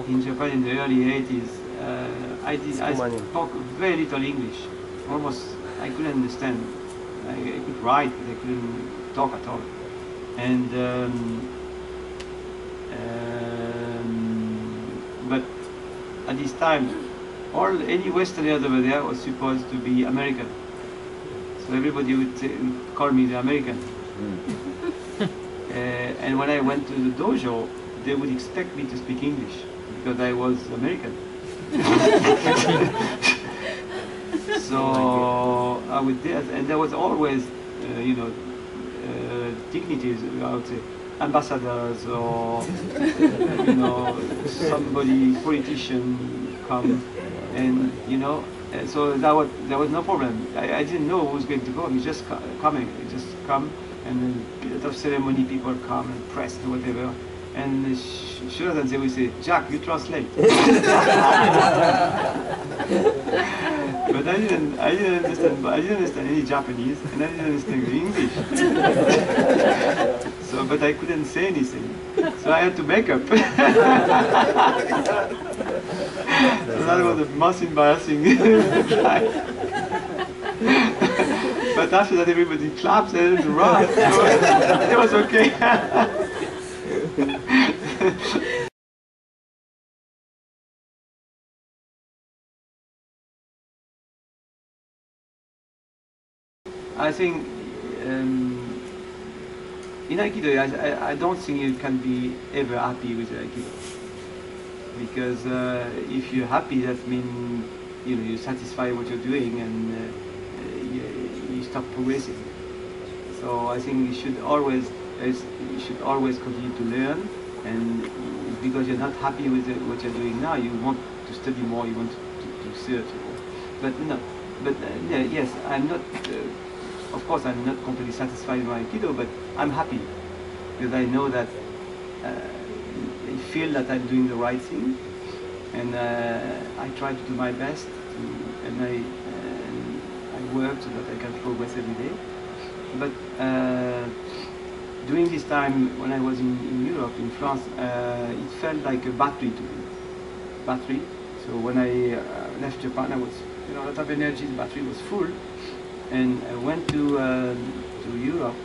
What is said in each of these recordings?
in Japan in the early 80s, I spoke very little English. Almost, I couldn't understand. I could write, but I couldn't talk at all. And but at this time, any Westerners over there was supposed to be American. So everybody would call me the American. And when I went to the dojo, they would expect me to speak English because I was American. So I would do it, and there was always, you know, dignities, I would say, ambassadors or, you know, somebody, politician come, and, you know, and so there was no problem. I didn't know who was going to go. He just coming, he just come, and a bit of ceremony, people come and press and whatever. And sure, then they will say, "Jacques, you translate." But I didn't understand any Japanese, and I didn't understand English. So, but I couldn't say anything, so I had to make up. So that was the most embarrassing time. But after that, everybody claps and right, so it was okay. I think in Aikido, I don't think you can be ever happy with Aikido, because if you're happy, that means you're satisfied with what you're doing, and you stop progressing. So I think you should always continue to learn, and because you're not happy with what you're doing now, you want to study more, you want to search more. But no, but yes, I'm not. Of course, I'm not completely satisfied with Aikido, but I'm happy because I know that I feel that I'm doing the right thing, and I try to do my best, and I work so that I can progress every day. But during this time, when I was in Europe, in France, it felt like a battery to me. Battery. So when I left Japan, I was, a lot of energy. The battery was full, and I went to Europe,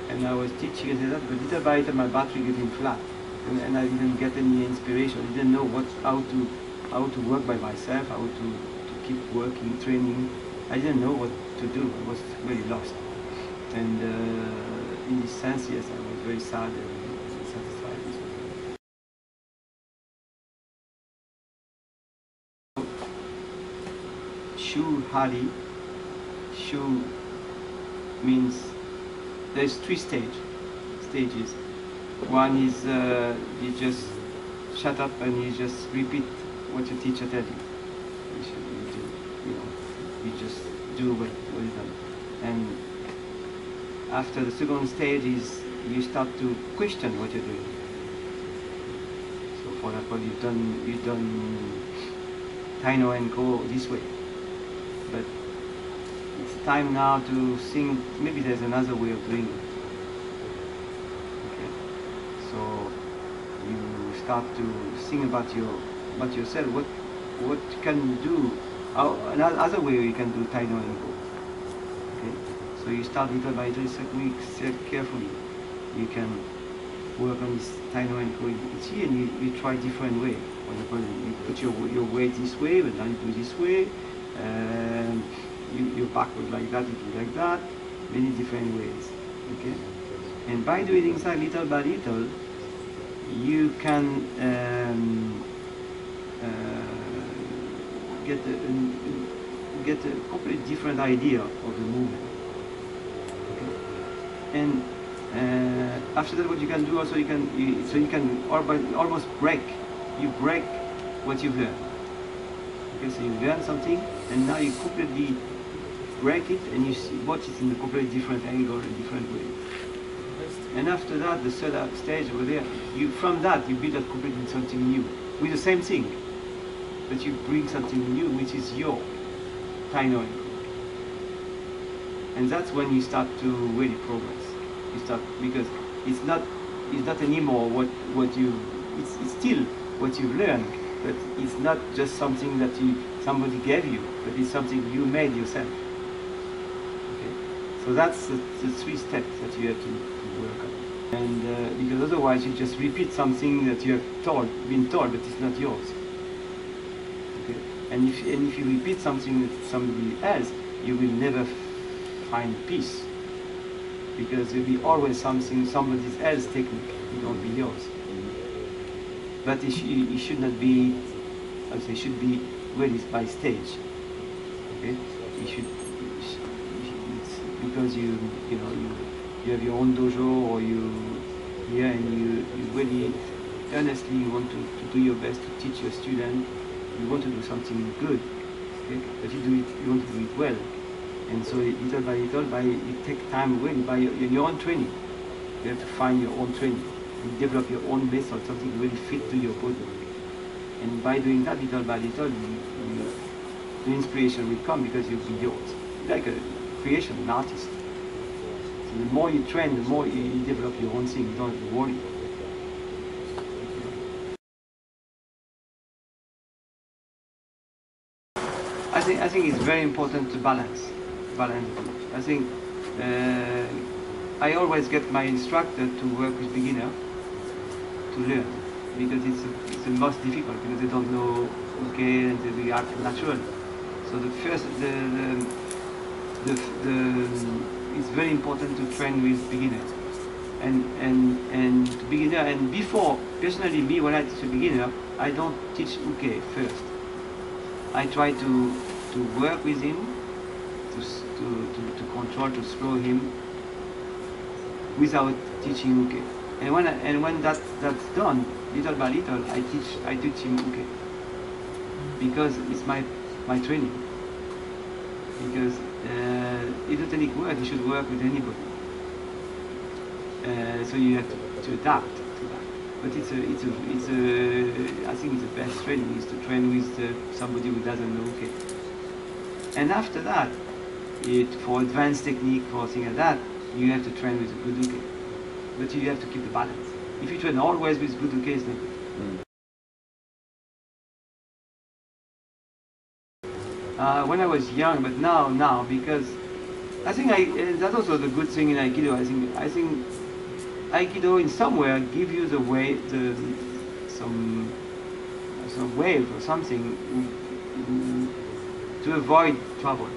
and I was teaching and that. But little by little, my battery getting flat, and I didn't get any inspiration. I didn't know how to work by myself, how to keep working, training. I didn't know what to do. I was very lost. And in this sense, yes, I was very sad and satisfied. Shu Hari. Shu means there's three stages. One is you just shut up and you just repeat what your teacher tells you. You just do what is done. And after the second stage is you start to question what you're doing. So for example, you've done Taino and Ko this way, but it's time now to think maybe there's another way of doing it. Okay. So you start to think about yourself. What can you do? Another way you can do Taino and Ko. Okay. So you start little by little, carefully. You can work on this Taino and Ko ichi, and you try different way. For example, you put your weight this way, but now you do this way. You backward like that, you do like that. Many different ways. Okay. And by doing inside little by little, you can get a completely different idea of the movement. Okay. And after that, what you can do also, you can almost break what you've learned. Okay, so you learn something, and now you completely break it, and you watch it in a completely different angle, a different way. And after that, the third stage over there, from that you build up completely something new with the same thing, but you bring something new, which is your Taino. And that's when you start to really progress. You start, because it's not anymore what you. It's still what you've learned, but it's not just something that somebody gave you, but it's something you made yourself. Okay? So that's the 3 steps that you have to work on. And because otherwise you just repeat something that you have been told, but it's not yours. Okay? And if you repeat something that somebody else, you will never find peace, because there will be always somebody else's technique. It won't be yours. But it should not be. It should be ready by stage. Okay, it's because you have your own dojo, or and you really earnestly you want to do your best to teach your student. You want to do something good, okay? But you want to do it well. And so little by little, it takes time really by your own training. You have to find your own training and develop your own method, something really fit to your body. And by doing that, little by little, the inspiration will come because you'll be yours. Like a creation, an artist. So the more you train, the more you develop your own thing. You don't have to worry. I think it's very important to balance. I think I always get my instructor to work with beginner to learn, because it's the most difficult, because they don't know okay and they react natural. So the first it's very important to train with beginner and beginner. And before, personally, me, when I teach a beginner, I don't teach uke first. I try to work with him, to control, to slow him without teaching uke. And when that's done, little by little, I teach him uke, because it's my training. Because isotonic work, you should work with anybody. So you have to adapt to that. But I think it's the best training is to train with somebody who doesn't know uke. And after that, for advanced technique, for things like that, you have to train with a good uke. But you have to keep the balance. If you train always with good uke, it's not good. When I was young, but now, because I think that's also the good thing in Aikido. I think Aikido in somewhere give you the way, some way or something to avoid trouble.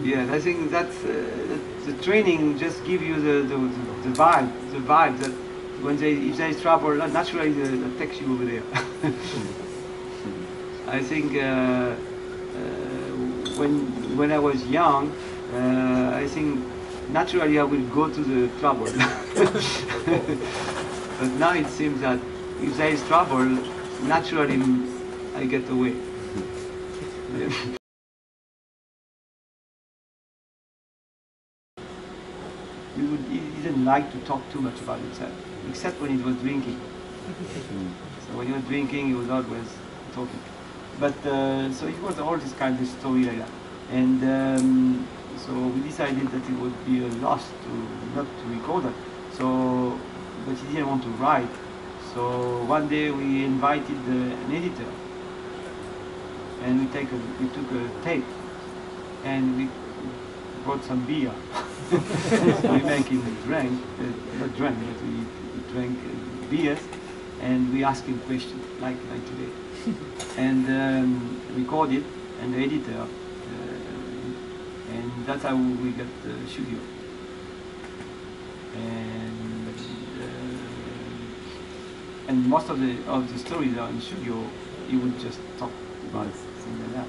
Yes, I think that's the training just give you the vibe that if there is trouble, naturally that takes you over there. I think when I was young, I think naturally I will go to the trouble. But now it seems that if there is trouble, naturally I get away. He didn't like to talk too much about himself, except when he was drinking. So when he was drinking, he was always talking. But so it was all this kind of story like that. And so we decided that it would be a loss not to record it. So, but he didn't want to write. So one day we invited an editor, and we took a tape, and we brought some beer. So we make him drink, not drink, but we drank beers, and we asked him questions like today. And record it, and the editor, and that's how we got the studio. And most of the stories are in studio. He would just talk about things like that.